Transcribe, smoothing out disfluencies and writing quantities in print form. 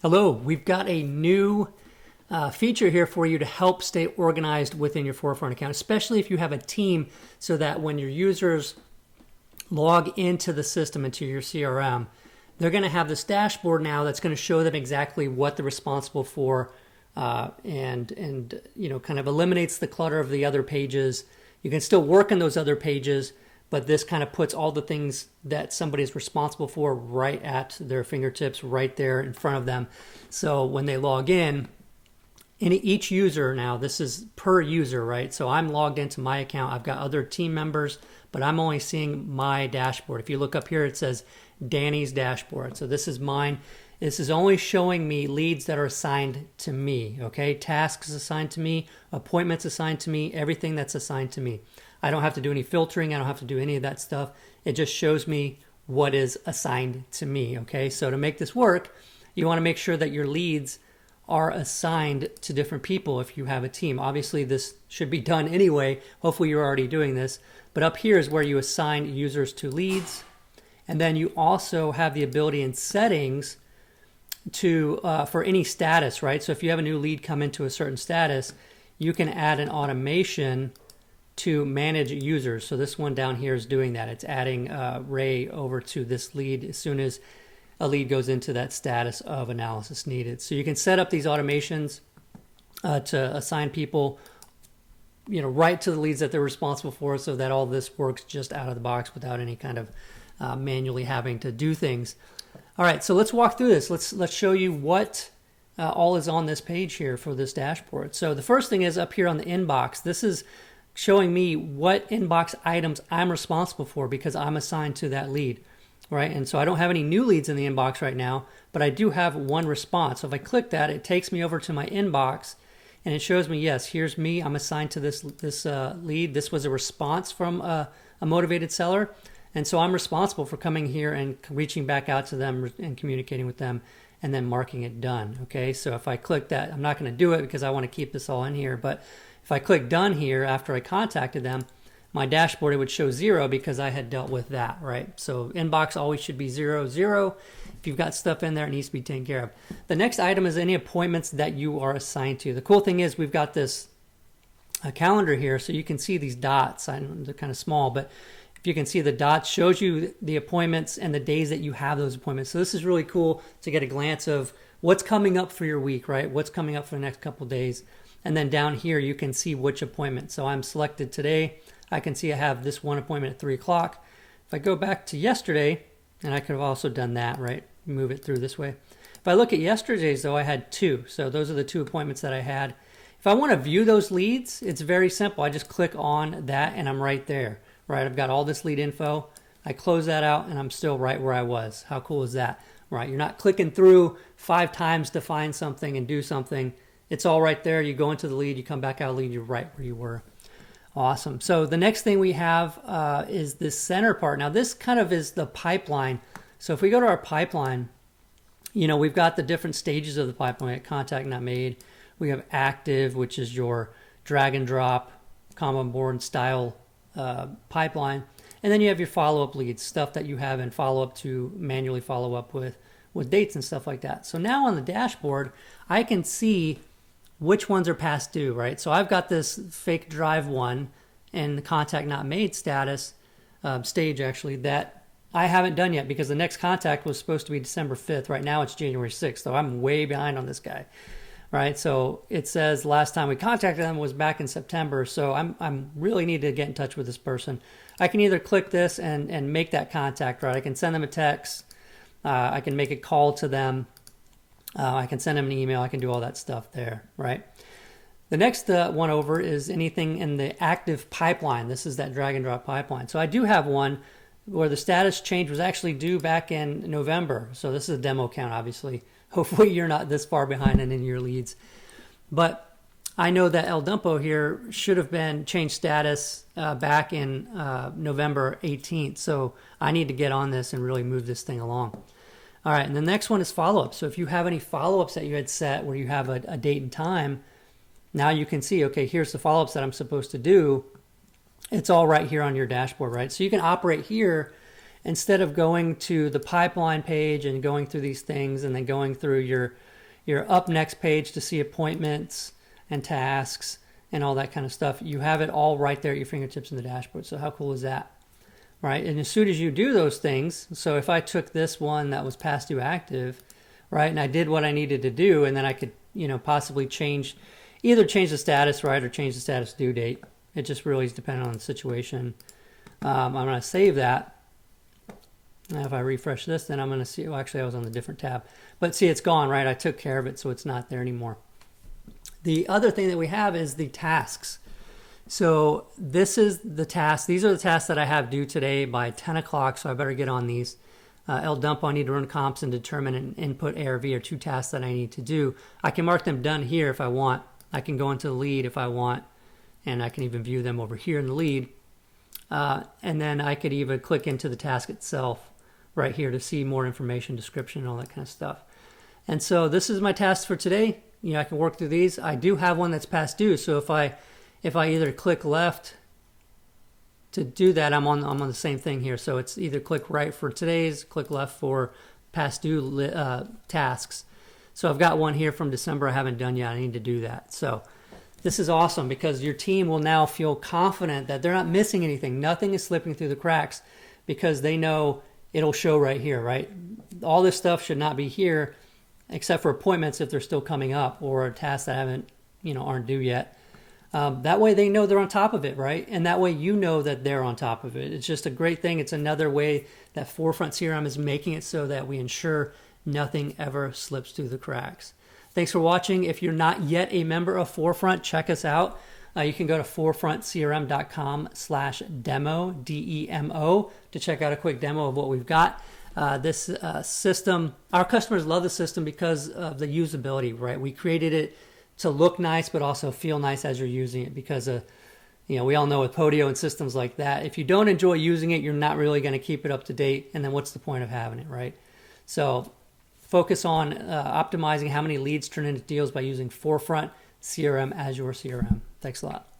Hello, we've got a new feature here for you to help stay organized within your Forefront account, especially if you have a team, so that when your users log into the system, into your CRM, they're going to have this dashboard now that's going to show them exactly what they're responsible for, and kind of eliminates the clutter of the other pages. You can still work on those other pages, but this kind of puts all the things that somebody is responsible for right at their fingertips, right there in front of them. So when they log in each user now, this is per user, right? So I'm logged into my account. I've got other team members, but I'm only seeing my dashboard. If you look up here, it says Danny's dashboard. So this is mine. This is only showing me leads that are assigned to me, okay? Tasks assigned to me, appointments assigned to me, everything that's assigned to me. I don't have to do any filtering. I don't have to do any of that stuff. It just shows me what is assigned to me, okay? So to make this work, you want to make sure that your leads are assigned to different people if you have a team. Obviously, this should be done anyway. Hopefully, you're already doing this. But up here is where you assign users to leads. And then you also have the ability in settings to for any status, right? So if you have a new lead come into a certain status, you can add an automation to manage users. So this one down here is doing that. It's adding Ray over to this lead as soon as a lead goes into that status of analysis needed. So you can set up these automations to assign people, right to the leads that they're responsible for, so that all this works just out of the box without any kind of manually having to do things. All right, so let's walk through this. Let's show you what all is on this page here for this dashboard. So the first thing is up here on the inbox. This is showing me what inbox items I'm responsible for because I'm assigned to that lead, right? And so I don't have any new leads in the inbox right now, but I do have one response. So if I click that, it takes me over to my inbox and it shows me, yes, here's me. I'm assigned to this lead. This was a response from a motivated seller. And so I'm responsible for coming here and reaching back out to them and communicating with them and then marking it done, okay? So if I click that, I'm not going to do it because I want to keep this all in here, but if I click done here after I contacted them, my dashboard, it would show 0 because I had dealt with that, right? So inbox always should be 0, 0. If you've got stuff in there, it needs to be taken care of. The next item is any appointments that you are assigned to. The cool thing is we've got this calendar here, so you can see these dots. I know they're kind of small, but if you can see the dots, shows you the appointments and the days that you have those appointments. So this is really cool to get a glance of what's coming up for your week, right? What's coming up for the next couple of days. And then down here, you can see which appointment. So I'm selected today. I can see I have this one appointment at 3 o'clock. If I go back to yesterday, and I could have also done that, right? Move it through this way. If I look at yesterday's, though, I had 2. So those are the 2 appointments that I had. If I want to view those leads, it's very simple. I just click on that, and I'm right there, right? I've got all this lead info. I close that out, and I'm still right where I was. How cool is that, right? You're not clicking through 5 times to find something and do something. It's all right there. You go into the lead, you come back out of the lead, you're right where you were. Awesome. So the next thing we have is this center part. Now this kind of is the pipeline. So if we go to our pipeline, we've got the different stages of the pipeline. We have contact not made. We have active, which is your drag and drop, Kanban board style pipeline. And then you have your follow-up leads, stuff that you have in follow-up to manually follow up with dates and stuff like that. So now on the dashboard, I can see which ones are past due, right? So I've got this fake drive one and the contact not made status stage actually that I haven't done yet because the next contact was supposed to be December 5th. Right now it's January 6th, so I'm way behind on this guy, right? So it says last time we contacted them was back in September, so I'm really need to get in touch with this person. I can either click this and make that contact, right? I can send them a text, I can make a call to them, I can send them an email, I can do all that stuff there, right? The next one over is anything in the active pipeline. This is that drag and drop pipeline. So I do have one where the status change was actually due back in November. So this is a demo count, obviously. Hopefully you're not this far behind in your leads. But I know that El Dumpo here should have been changed status back in November 18th. So I need to get on this and really move this thing along. All right, and the next one is follow-up. So if you have any follow-ups that you had set where you have a date and time, now you can see, okay, here's the follow-ups that I'm supposed to do. It's all right here on your dashboard, right? So you can operate here instead of going to the pipeline page and going through these things and then going through your up next page to see appointments and tasks and all that kind of stuff, you have it all right there at your fingertips in the dashboard. So how cool is that? Right? And as soon as you do those things, so if I took this one that was past due active, right, and I did what I needed to do, and then I could, possibly either change the status, right, or change the status due date. It just really is dependent on the situation. I'm going to save that. Now if I refresh this, then I'm going to see, well, actually I was on the different tab. But see, it's gone, right? I took care of it, so it's not there anymore. The other thing that we have is the tasks. So this is the task. These are the tasks that I have due today by 10 o'clock, so I better get on these. LDump, I need to run comps and determine and input ARV are 2 tasks that I need to do. I can mark them done here if I want. I can go into the lead if I want, and I can even view them over here in the lead. And then I could even click into the task itself right here to see more information, description, and all that kind of stuff. And so this is my task for today. I can work through these. I do have one that's past due, so if I either click left to do that, I'm on the same thing here. So it's either click right for today's, click left for past due tasks. So I've got one here from December I haven't done yet. I need to do that. So this is awesome because your team will now feel confident that they're not missing anything. Nothing is slipping through the cracks because they know it'll show right here, right? All this stuff should not be here except for appointments if they're still coming up or tasks that aren't due yet. That way they know they're on top of it, right? And that way you know that they're on top of it. It's just a great thing. It's another way that Forefront CRM is making it so that we ensure nothing ever slips through the cracks. Thanks for watching. If you're not yet a member of Forefront, check us out. You can go to forefrontcrm.com/demo, DEMO, to check out a quick demo of what we've got. This system, our customers love the system because of the usability, right? We created it to look nice, but also feel nice as you're using it because, we all know with Podio and systems like that, if you don't enjoy using it, you're not really going to keep it up to date. And then what's the point of having it, right? So focus on optimizing how many leads turn into deals by using Forefront CRM as your CRM. Thanks a lot.